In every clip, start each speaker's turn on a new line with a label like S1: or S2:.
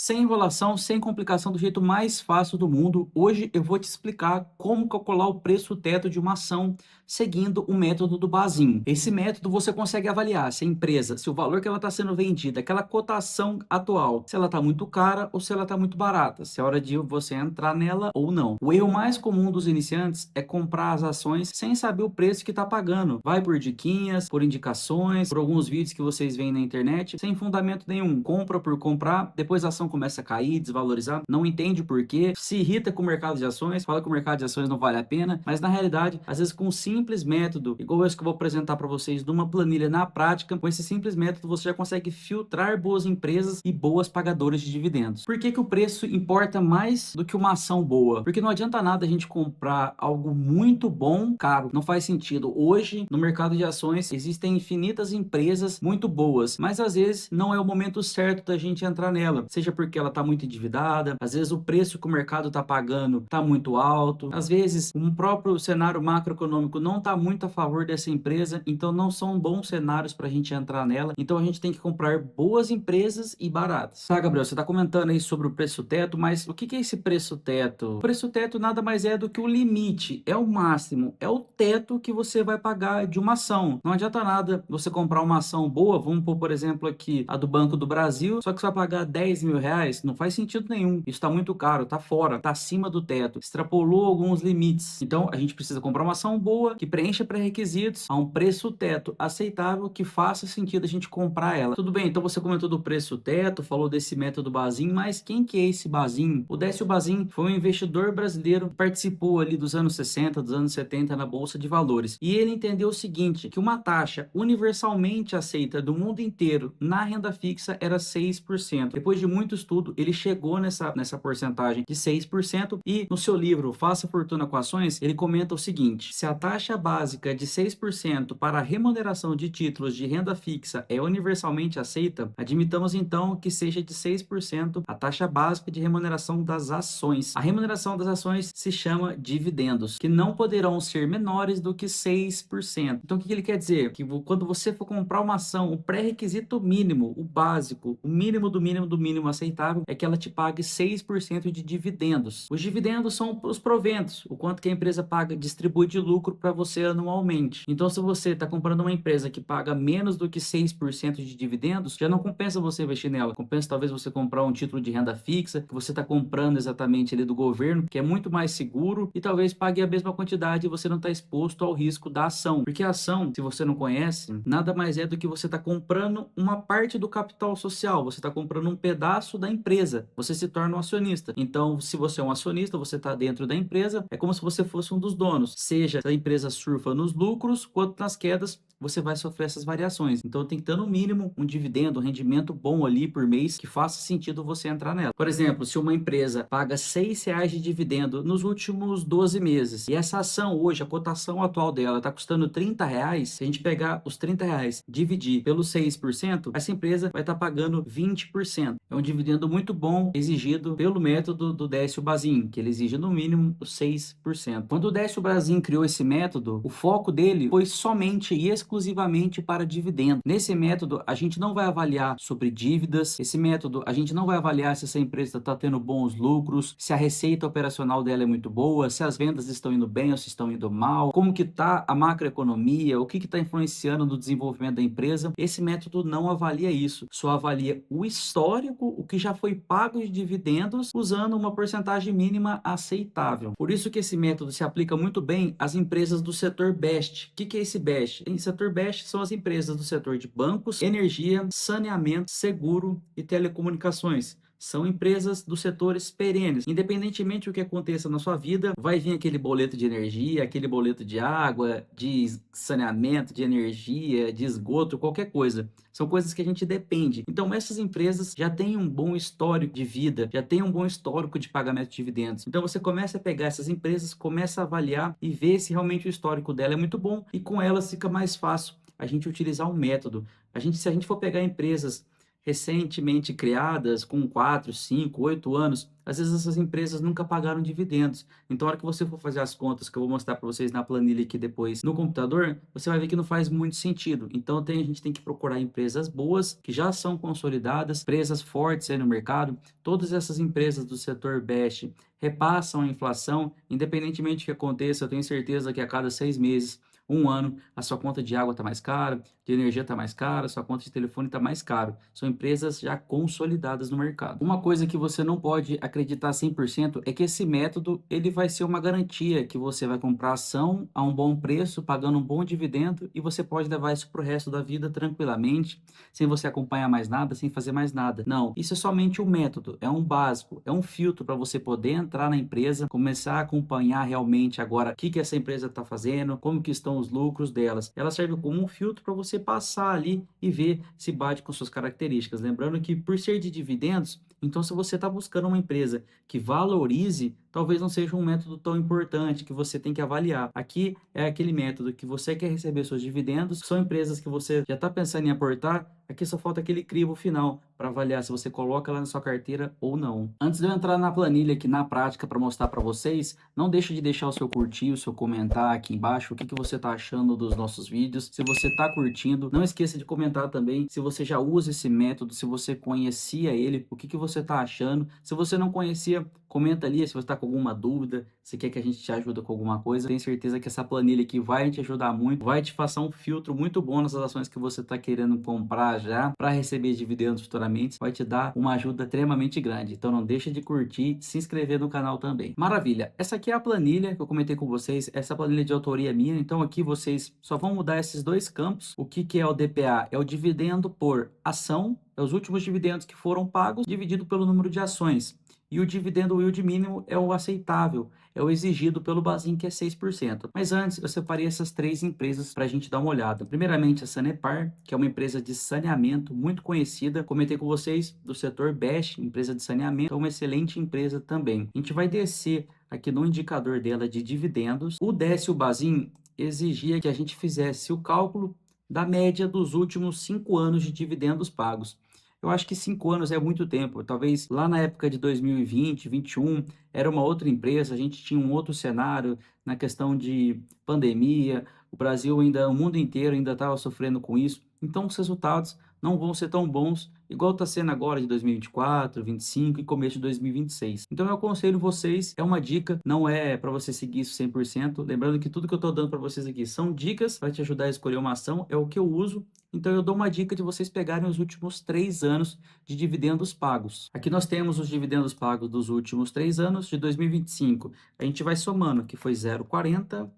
S1: Sem enrolação, sem complicação, do jeito mais fácil do mundo, hoje eu vou te explicar como calcular o preço teto de uma ação seguindo o método do Bazin. Esse método você consegue avaliar se a empresa, se o valor que ela está sendo vendida, aquela cotação atual, se ela está muito cara ou se ela está muito barata, se é hora de você entrar nela ou não. O erro mais comum dos iniciantes é comprar as ações sem saber o preço que está pagando. Vai por diquinhas, por indicações, por alguns vídeos que vocês veem na internet, sem fundamento nenhum. Compra por comprar, depois a ação começa a cair, desvalorizar, não entende o porquê, se irrita com o mercado de ações, fala que o mercado de ações não vale a pena, mas na realidade, às vezes com um simples método, igual esse que eu vou apresentar para vocês numa planilha na prática, com esse simples método você já consegue filtrar boas empresas e boas pagadoras de dividendos. Por que que o preço importa mais do que uma ação boa? Porque não adianta nada a gente comprar algo muito bom, caro, não faz sentido. Hoje, no mercado de ações, existem infinitas empresas muito boas, mas às vezes não é o momento certo da gente entrar nela, seja porque ela está muito endividada, às vezes o preço que o mercado está pagando está muito alto, às vezes um próprio cenário macroeconômico não está muito a favor dessa empresa, então não são bons cenários para a gente entrar nela, então a gente tem que comprar boas empresas e baratas. Tá, Gabriel, você está comentando aí sobre o preço teto, mas o que que é esse preço teto? O preço teto nada mais é do que o limite, é o máximo, é o teto que você vai pagar de uma ação. Não adianta nada você comprar uma ação boa, vamos pôr, por exemplo, aqui a do Banco do Brasil, só que você vai pagar 10 mil reais, não faz sentido nenhum. Isso está muito caro, está fora, está acima do teto, extrapolou alguns limites. Então a gente precisa comprar uma ação boa, que preencha pré-requisitos, a um preço teto aceitável, que faça sentido a gente comprar ela. Tudo bem, então você comentou do preço teto, falou desse método Bazin, mas quem que é esse Bazin? O Décio Bazin foi um investidor brasileiro que participou ali dos anos 60, dos anos 70 na Bolsa de Valores. E ele entendeu o seguinte, que uma taxa universalmente aceita do mundo inteiro na renda fixa era 6%. Depois de muito estudo, ele chegou nessa porcentagem de 6% e no seu livro Faça Fortuna com Ações, ele comenta o seguinte, se a taxa básica de 6% para a remuneração de títulos de renda fixa é universalmente aceita, admitamos então que seja de 6% a taxa básica de remuneração das ações. A remuneração das ações se chama dividendos, que não poderão ser menores do que 6%. Então o que ele quer dizer? Que quando você for comprar uma ação, o pré-requisito mínimo, o básico, o mínimo do mínimo do mínimo aceitável é que ela te pague 6% de dividendos. Os dividendos são os proventos, o quanto que a empresa paga, distribui de lucro para você anualmente. Então se você está comprando uma empresa que paga menos do que 6% de dividendos, já não compensa você investir nela. Compensa talvez você comprar um título de renda fixa, que você está comprando exatamente ali do governo, que é muito mais seguro e talvez pague a mesma quantidade e você não está exposto ao risco da ação. Porque a ação, se você não conhece, nada mais é do que você está comprando uma parte do capital social, você está comprando um pedaço da empresa, você se torna um acionista. Então, se você é um acionista, você está dentro da empresa, é como se você fosse um dos donos. Seja a empresa surfa nos lucros, quanto nas quedas, você vai sofrer essas variações. Então tem que ter no mínimo um dividendo, um rendimento bom ali por mês que faça sentido você entrar nela. Por exemplo, se uma empresa paga R$ 6 de dividendo nos últimos 12 meses e essa ação hoje, a cotação atual dela está custando R$ 30, se a gente pegar os R$ 30, dividir pelos 6%, essa empresa vai estar pagando 20%. É um dividendo muito bom exigido pelo método do Décio Bazin, que ele exige no mínimo os 6%. Quando o Décio Bazin criou esse método, o foco dele foi somente e exclusivamente para dividendo. Nesse método, a gente não vai avaliar sobre dívidas, esse método a gente não vai avaliar se essa empresa está tendo bons lucros, se a receita operacional dela é muito boa, se as vendas estão indo bem ou se estão indo mal, como que está a macroeconomia, o que está influenciando no desenvolvimento da empresa. Esse método não avalia isso, só avalia o histórico, o que já foi pago de dividendos, usando uma porcentagem mínima aceitável. Por isso que esse método se aplica muito bem às empresas do setor BEST. O que é esse BEST? Em setor BEST são as empresas do setor de bancos, energia, saneamento, seguro e telecomunicações. São empresas dos setores perenes. Independentemente do que aconteça na sua vida, vai vir aquele boleto de energia, aquele boleto de água, de saneamento, de energia, de esgoto, qualquer coisa. São coisas que a gente depende. Então, essas empresas já têm um bom histórico de vida, já têm um bom histórico de pagamento de dividendos. Então, você começa a pegar essas empresas, começa a avaliar e ver se realmente o histórico dela é muito bom e com elas fica mais fácil a gente utilizar um método. Se a gente for pegar empresas recentemente criadas com 4, 5, 8 anos, às vezes essas empresas nunca pagaram dividendos. Então, a hora que você for fazer as contas, que eu vou mostrar para vocês na planilha aqui depois no computador, você vai ver que não faz muito sentido. Então, a gente tem que procurar empresas boas, que já são consolidadas, empresas fortes aí no mercado. Todas essas empresas do setor BEST repassam a inflação, independentemente do que aconteça. Eu tenho certeza que a cada 6 meses, um ano, a sua conta de água está mais cara, de energia está mais cara, a sua conta de telefone está mais caro. São empresas já consolidadas no mercado. Uma coisa que você não pode acreditar 100% é que esse método ele vai ser uma garantia que você vai comprar ação a um bom preço, pagando um bom dividendo, e você pode levar isso para o resto da vida tranquilamente, sem você acompanhar mais nada, sem fazer mais nada. Não, isso é somente um método, é um básico, é um filtro para você poder entrar na empresa, começar a acompanhar realmente agora o que essa empresa está fazendo, como que estão os lucros delas. Ela serve como um filtro para você passar ali e ver se bate com suas características. Lembrando que por ser de dividendos, então se você está buscando uma empresa que valorize, talvez não seja um método tão importante que você tem que avaliar. Aqui é aquele método que você quer receber seus dividendos, são empresas que você já está pensando em aportar, aqui só falta aquele crivo final para avaliar se você coloca ela na sua carteira ou não. Antes de eu entrar na planilha aqui na prática para mostrar para vocês, não deixe de deixar o seu curtir, o seu comentar aqui embaixo, o que você está achando dos nossos vídeos. Se você está curtindo, não esqueça de comentar também se você já usa esse método, se você conhecia ele, o que você está achando. Se você não conhecia, comenta ali se você está com alguma dúvida, se quer que a gente te ajude com alguma coisa. Tenho certeza que essa planilha aqui vai te ajudar muito, vai te passar um filtro muito bom nas ações que você está querendo comprar já para receber dividendos futuramente, vai te dar uma ajuda extremamente grande. Então não deixa de curtir, se inscrever no canal também. Maravilha, essa aqui é a planilha que eu comentei com vocês, essa planilha de autoria minha, então aqui vocês só vão mudar esses dois campos. O que é o DPA? É o dividendo por ação, é os últimos dividendos que foram pagos dividido pelo número de ações. E o dividendo yield mínimo é o aceitável, é o exigido pelo Basin, que é 6%. Mas antes, eu separei essas três empresas para a gente dar uma olhada. Primeiramente, a Sanepar, que é uma empresa de saneamento muito conhecida. Comentei com vocês do setor BEST, empresa de saneamento, é uma excelente empresa também. A gente vai descer aqui no indicador dela de dividendos. O Décio Basin exigia que a gente fizesse o cálculo da média dos últimos 5 anos de dividendos pagos. Eu acho que 5 anos é muito tempo. Talvez lá na época de 2020, 2021, era uma outra empresa, a gente tinha um outro cenário na questão de pandemia. O Brasil ainda, o mundo inteiro ainda estava sofrendo com isso. Então, os resultados não vão ser tão bons, igual está sendo agora de 2024, 2025 e começo de 2026. Então, eu aconselho vocês, é uma dica, não é para você seguir isso 100%. Lembrando que tudo que eu estou dando para vocês aqui são dicas para te ajudar a escolher uma ação, é o que eu uso. Então, eu dou uma dica de vocês pegarem os últimos 3 anos de dividendos pagos. Aqui nós temos os dividendos pagos dos últimos 3 anos de 2025. A gente vai somando, que foi 0,40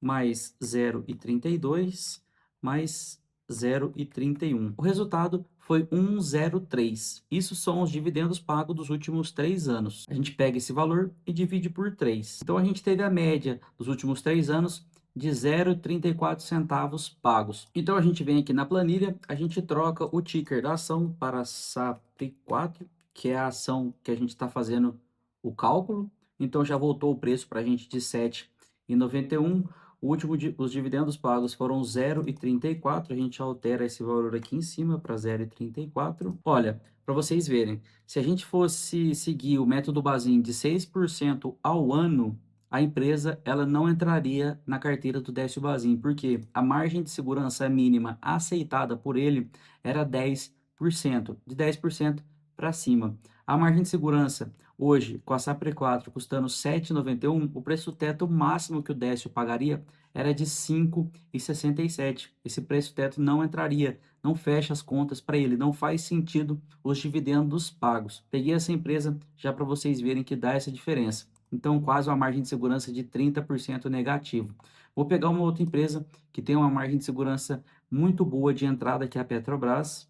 S1: mais 0,32 mais 0,31. O resultado foi 1,03. Isso são os dividendos pagos dos últimos 3 anos. A gente pega esse valor e divide por 3. Então, a gente teve a média dos últimos 3 anos de 0,34 centavos pagos. Então, a gente vem aqui na planilha, a gente troca o ticker da ação para SAP4, que é a ação que a gente está fazendo o cálculo. Então, já voltou o preço para a gente de 7,91. Os dividendos pagos foram 0,34. A gente altera esse valor aqui em cima para 0,34. Olha, para vocês verem, se a gente fosse seguir o método Basin de 6% ao ano, a empresa ela não entraria na carteira do Décio Basin, porque a margem de segurança mínima aceitada por ele era 10%, de 10% para cima. A margem de segurança hoje, com a Sapre 4 custando R$ 7,91, o preço teto máximo que o Décio pagaria era de R$ 5,67. Esse preço teto não entraria, não fecha as contas para ele, não faz sentido os dividendos pagos. Peguei essa empresa já para vocês verem que dá essa diferença. Então, quase uma margem de segurança de 30% negativo. Vou pegar uma outra empresa que tem uma margem de segurança muito boa de entrada, que é a Petrobras.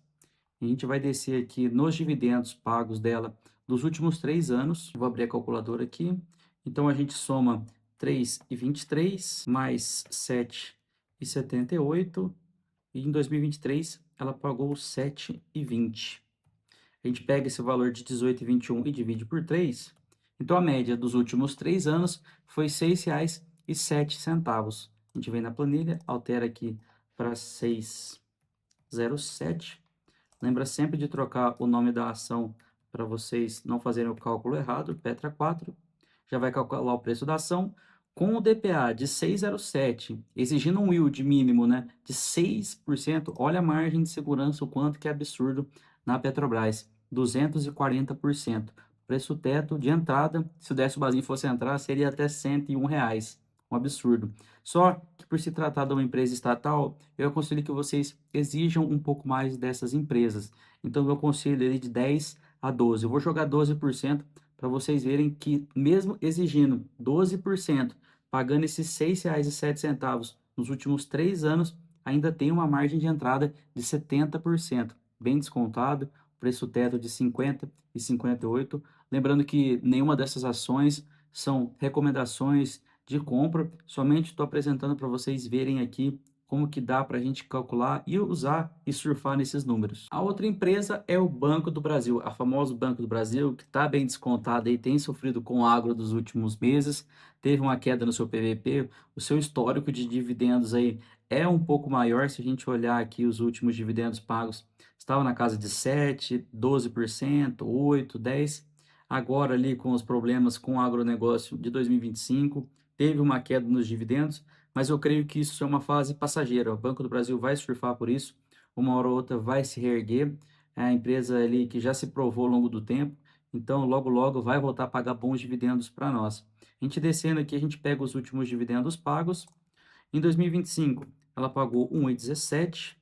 S1: A gente vai descer aqui nos dividendos pagos dela dos últimos 3 anos. Vou abrir a calculadora aqui. Então, a gente soma 3,23 mais 7,78. E em 2023, ela pagou 7,20. A gente pega esse valor de 18,21 e divide por 3. Então, a média dos últimos 3 anos foi R$ 6,07. A gente vem na planilha, altera aqui para 6,07. Lembra sempre de trocar o nome da ação para vocês não fazerem o cálculo errado, Petra 4. Já vai calcular o preço da ação. Com o DPA de 6,07, exigindo um yield mínimo, né, de 6%, olha a margem de segurança, o quanto que é absurdo na Petrobras, 240%. Preço teto de entrada, se o Décio Bazin fosse entrar, seria até R$ 101. Um absurdo. Só que por se tratar de uma empresa estatal, eu aconselho que vocês exijam um pouco mais dessas empresas. Então, eu aconselho ele de 10 a 12. Eu vou jogar 12% para vocês verem que, mesmo exigindo 12%, pagando esses R$ 6,07 nos últimos 3 anos, ainda tem uma margem de entrada de 70%, bem descontado, preço teto de 50 e 58. Lembrando que nenhuma dessas ações são recomendações de compra, somente estou apresentando para vocês verem aqui como que dá para a gente calcular e usar e surfar nesses números. A outra empresa é o Banco do Brasil, a famosa Banco do Brasil, que está bem descontada e tem sofrido com o agro dos últimos meses, teve uma queda no seu PVP, o seu histórico de dividendos aí é um pouco maior, se a gente olhar aqui os últimos dividendos pagos, estava na casa de 7, 12%, 8, 10%, agora ali com os problemas com o agronegócio de 2025, teve uma queda nos dividendos, mas eu creio que isso é uma fase passageira. O Banco do Brasil vai surfar por isso, uma hora ou outra vai se reerguer. É a empresa ali que já se provou ao longo do tempo, então logo logo vai voltar a pagar bons dividendos para nós. A gente descendo aqui, a gente pega os últimos dividendos pagos. Em 2025, ela pagou 1,17.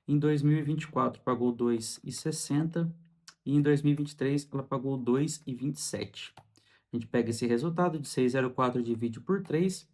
S1: Em 2024, pagou 2,60. E em 2023, ela pagou 2,27. A gente pega esse resultado de 6,04, divide por 3,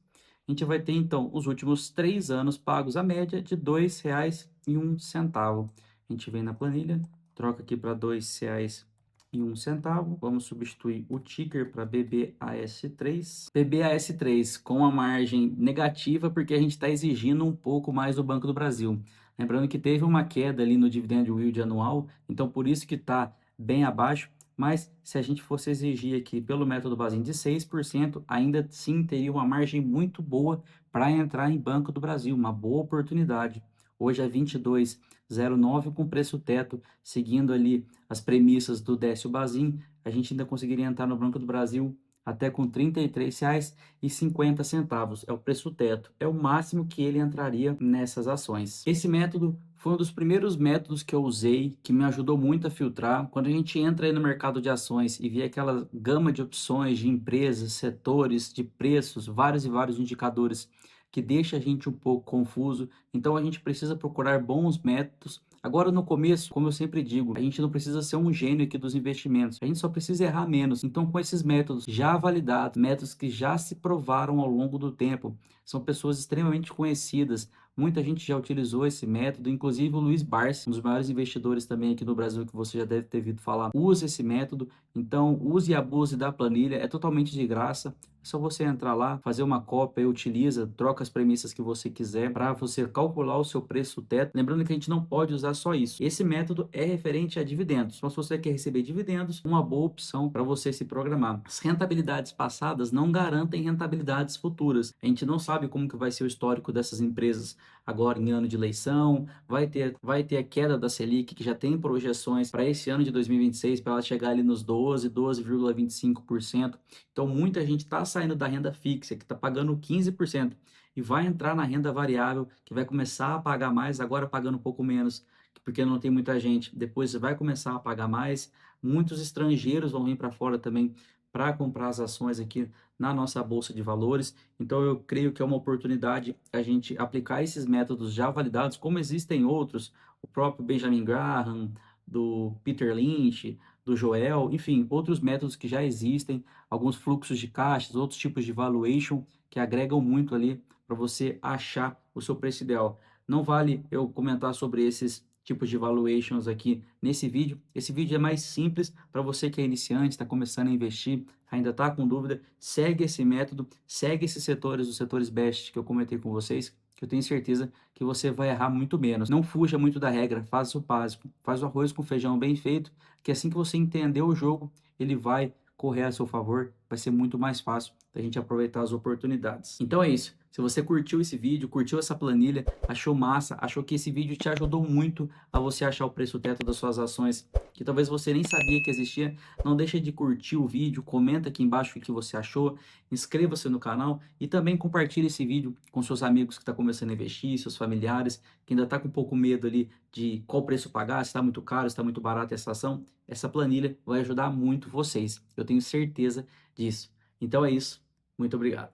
S1: a gente vai ter então os últimos 3 anos pagos a média de R$ 2,01. A gente vem na planilha, troca aqui para R$ 2,01. Vamos substituir o ticker para BBAS3. BBAS3 com a margem negativa porque a gente está exigindo um pouco mais do Banco do Brasil. Lembrando que teve uma queda ali no dividend yield anual, então por isso que está bem abaixo. Mas se a gente fosse exigir aqui pelo método Bazin de 6%, ainda assim teria uma margem muito boa para entrar em Banco do Brasil, uma boa oportunidade. Hoje é 22,09 com preço teto, seguindo ali as premissas do Décio Bazin, a gente ainda conseguiria entrar no Banco do Brasil até com R$ 33,50. É o preço teto, é o máximo que ele entraria nessas ações. Esse método foi um dos primeiros métodos que eu usei, que me ajudou muito a filtrar. Quando a gente entra aí no mercado de ações e vê aquela gama de opções de empresas, setores, de preços, vários e vários indicadores que deixa a gente um pouco confuso, então a gente precisa procurar bons métodos. Agora, no começo, como eu sempre digo, a gente não precisa ser um gênio aqui dos investimentos, a gente só precisa errar menos. Então, com esses métodos já validados, métodos que já se provaram ao longo do tempo, são pessoas extremamente conhecidas, muita gente já utilizou esse método, inclusive o Luiz Barsi, um dos maiores investidores também aqui no Brasil, que você já deve ter ouvido falar, usa esse método. Então, use e abuse da planilha, é totalmente de graça. É só você entrar lá, fazer uma cópia, utiliza, troca as premissas que você quiser para você calcular o seu preço teto. Lembrando que a gente não pode usar só isso. Esse método é referente a dividendos. Então, se você quer receber dividendos, uma boa opção para você se programar. As rentabilidades passadas não garantem rentabilidades futuras. A gente não sabe como que vai ser o histórico dessas empresas agora em ano de eleição. Vai ter a queda da Selic, que já tem projeções para esse ano de 2026 para ela chegar ali nos 12,25%. Então, muita gente está saindo da renda fixa, que está pagando 15%, e vai entrar na renda variável, que vai começar a pagar mais, agora pagando um pouco menos, porque não tem muita gente. Depois vai começar a pagar mais. Muitos estrangeiros vão vir para fora também para comprar as ações aqui na nossa bolsa de valores. Então, eu creio que é uma oportunidade a gente aplicar esses métodos já validados, como existem outros, o próprio Benjamin Graham, do Peter Lynch, do Joel, enfim, outros métodos que já existem, alguns fluxos de caixas, outros tipos de valuation que agregam muito ali para você achar o seu preço ideal. Não vale eu comentar sobre esses tipos de valuations aqui nesse vídeo. Esse vídeo é mais simples para você que é iniciante, está começando a investir, ainda está com dúvida, segue esse método, segue esses setores, os setores best que eu comentei com vocês, que eu tenho certeza que você vai errar muito menos. Não fuja muito da regra, faça o básico, faz o arroz com feijão bem feito, que assim que você entender o jogo, ele vai correr a seu favor, vai ser muito mais fácil da gente aproveitar as oportunidades. Então é isso. Se você curtiu esse vídeo, curtiu essa planilha, achou massa, achou que esse vídeo te ajudou muito a você achar o preço teto das suas ações, que talvez você nem sabia que existia, não deixe de curtir o vídeo, comenta aqui embaixo o que você achou, inscreva-se no canal e também compartilhe esse vídeo com seus amigos que estão começando a investir, seus familiares, que ainda está com um pouco medo ali de qual preço pagar, se está muito caro, se está muito barato essa ação. Essa planilha vai ajudar muito vocês, eu tenho certeza disso. Então é isso, muito obrigado.